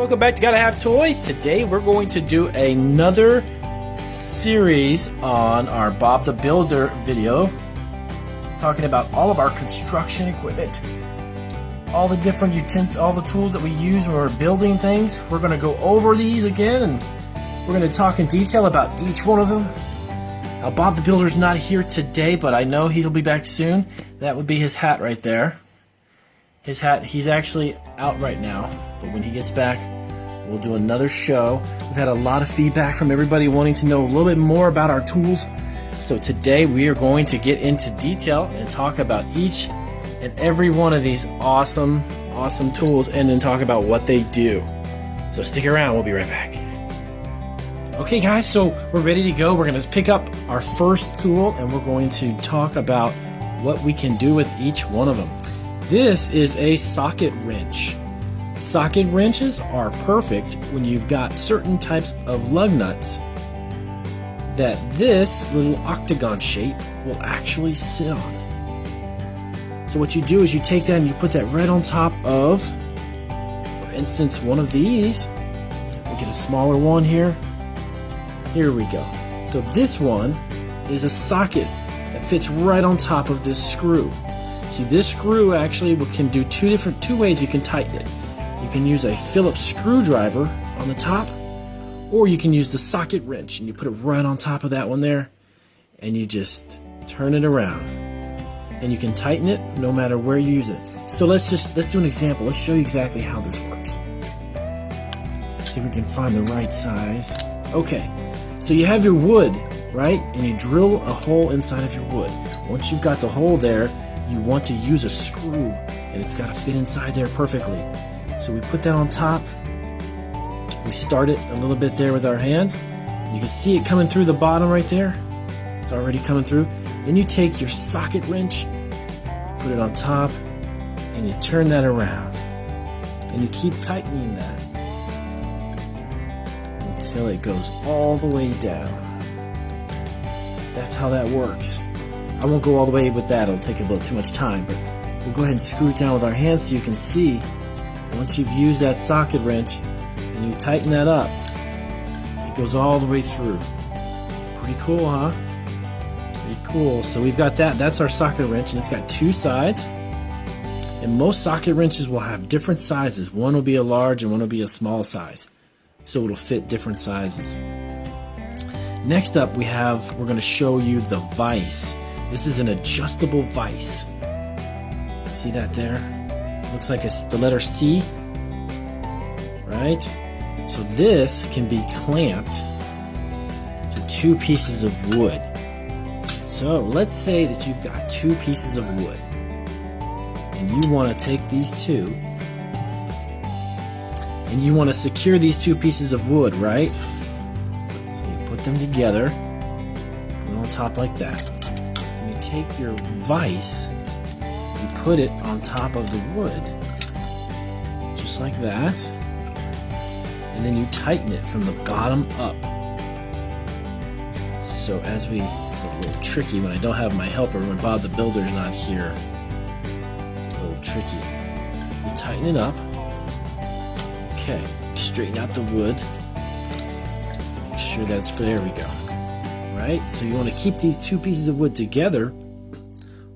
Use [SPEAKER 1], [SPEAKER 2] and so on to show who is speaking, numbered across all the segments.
[SPEAKER 1] welcome back to Gotta Have Toys. Today we're going to do another series on our Bob the Builder video, talking about all of our construction equipment, all the different all the tools that we use when we're building things. We're going to go over these again, and we're going to talk in detail about each one of them. Now, Bob the Builder's not here today, but I know he'll be back soon. That would be his hat right there. His hat, he's actually out right now, but when he gets back, we'll do another show. We've had a lot of feedback from everybody wanting to know a little bit more about our tools. So today we are going to get into detail and talk about each and every one of these awesome tools, and then talk about what they do. So stick around, we'll be right back. Okay guys, so we're ready to go. We're going to pick up our first tool, and we're going to talk about what we can do with each one of them. This is a socket wrench. Socket wrenches are perfect when you've got certain types of lug nuts that this little octagon shape will actually sit on. So what you do is you take that and you put that right on top of, for instance, one of these. We'll get a smaller one here. Here we go. So this one is a socket that fits right on top of this screw. See, this screw actually can do two ways you can tighten it. You can use a Phillips screwdriver on the top, or you can use the socket wrench, and you put it right on top of that one there, and you just turn it around, and you can tighten it no matter where you use it. So let's do an example. Let's show you exactly how this works. Let's see if we can find the right size. Okay, so you have your wood, right? And you drill a hole inside of your wood. Once you've got the hole there, you want to use a screw, and it's got to fit inside there perfectly. So we put that on top. We start it a little bit there with our hand. You can see it coming through the bottom right there. It's already coming through. Then you take your socket wrench, put it on top, and you turn that around. And you keep tightening that until it goes all the way down. That's how that works. I won't go all the way with that, it'll take a little too much time, but we'll go ahead and screw it down with our hands so you can see. Once you've used that socket wrench and you tighten that up, it goes all the way through. Pretty cool, huh? Pretty cool. So we've got that. That's our socket wrench, and it's got two sides. And most socket wrenches will have different sizes. One will be a large and one will be a small size. So it'll fit different sizes. Next up we're going to show you the vise. This is an adjustable vise. See that there? Looks like it's the letter C, right? So this can be clamped to two pieces of wood. So let's say that you've got two pieces of wood, and you want to take these two, and you want to secure these two pieces of wood, right? So you put them together, put it on top like that. And you take your vise, you put it on top of the wood, just like that, and then you tighten it from the bottom up. So it's a little tricky when I don't have my helper, when Bob the Builder's not here. It's a little tricky. You tighten it up. Okay, straighten out the wood. Make sure that's, there we go. Right, so you want to keep these two pieces of wood together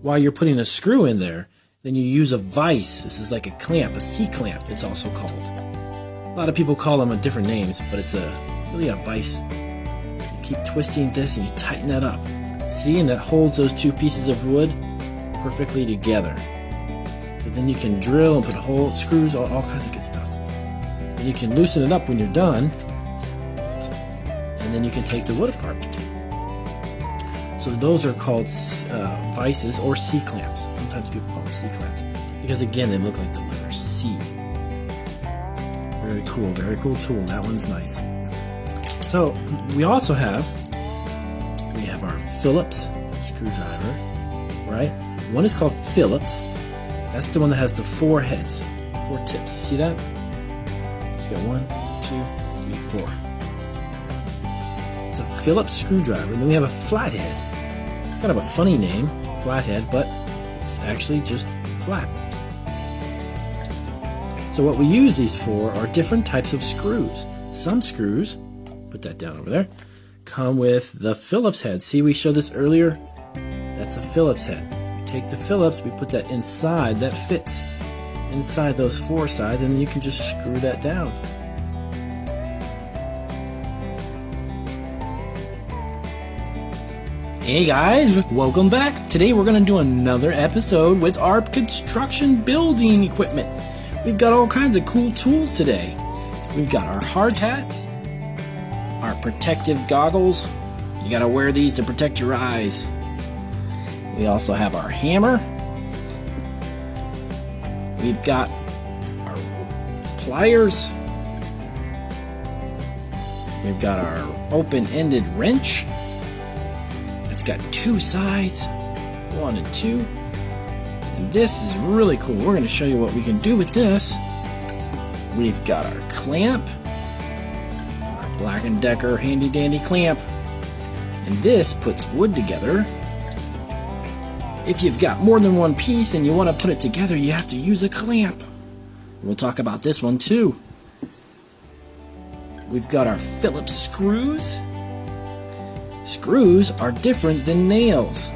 [SPEAKER 1] while you're putting a screw in there. Then you use a vise. This is like a clamp, a C-clamp it's also called. A lot of people call them different names, but it's really a vise. You keep twisting this and you tighten that up. See, and that holds those two pieces of wood perfectly together. So then you can drill and put holes, screws, all kinds of good stuff. And you can loosen it up when you're done, and then you can take the wood apart. So those are called vices or C-clamps. Sometimes people call them C-clamps because, again, they look like the letter C. Very cool tool. That one's nice. So we also have our Phillips screwdriver, right? One is called Phillips. That's the one that has the four heads, four tips. You see that? It's got 1, 2, 3, 4. It's a Phillips screwdriver. And then we have a flathead. It's kind of a funny name, flathead, but it's actually just flat. So what we use these for are different types of screws. Some screws, put that down over there, come with the Phillips head. See, we showed this earlier? That's a Phillips head. We take the Phillips, we put that inside, that fits inside those 4 sides, and then you can just screw that down. Hey guys, welcome back. Today we're going to do another episode with our construction building equipment. We've got all kinds of cool tools today. We've got our hard hat, our protective goggles. You got to wear these to protect your eyes. We also have our hammer. We've got our pliers. We've got our open-ended wrench. It's got 2 sides, 1 and 2. And this is really cool. We're going to show you what we can do with this. We've got our clamp, our Black & Decker handy dandy clamp. And this puts wood together. If you've got more than one piece and you want to put it together, you have to use a clamp. We'll talk about this one too. We've got our Phillips screws. Screws are different than nails.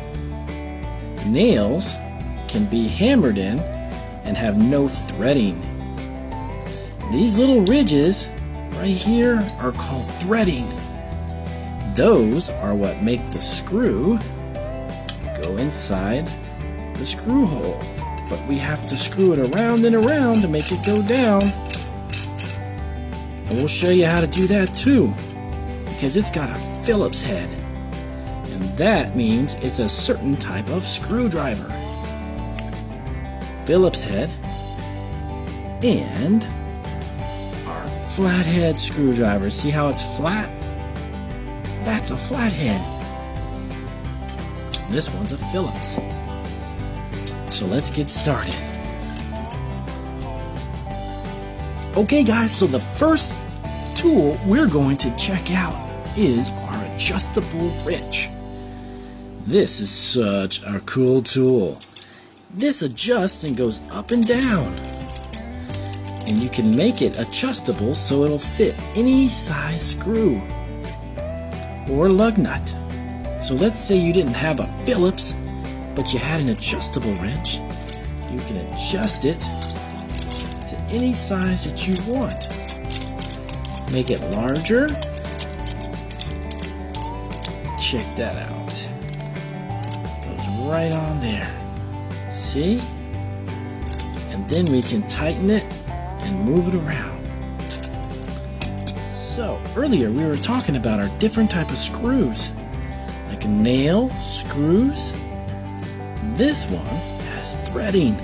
[SPEAKER 1] Nails can be hammered in and have no threading. These little ridges right here are called threading. Those are what make the screw go inside the screw hole. But we have to screw it around and around to make it go down. And we'll show you how to do that too, because it's got a Phillips head. And that means it's a certain type of screwdriver. Phillips head and our flathead screwdriver. See how it's flat? That's a flathead. This one's a Phillips. So let's get started. Okay guys, so the first tool we're going to check out is our adjustable wrench. This is such a cool tool. This adjusts and goes up and down. And you can make it adjustable so it'll fit any size screw or lug nut. So let's say you didn't have a Phillips, but you had an adjustable wrench. You can adjust it to any size that you want. Make it larger. Check that out. Goes right on there. See? And then we can tighten it and move it around. So, earlier we were talking about our different type of screws. Like a nail, screws. This one has threading.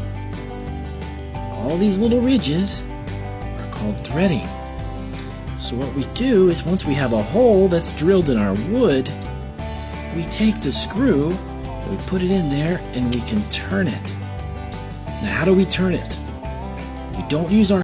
[SPEAKER 1] All these little ridges are called threading. So what we do is once we have a hole that's drilled in our wood, we take the screw, we put it in there, and we can turn it. Now how do we turn it? We don't use our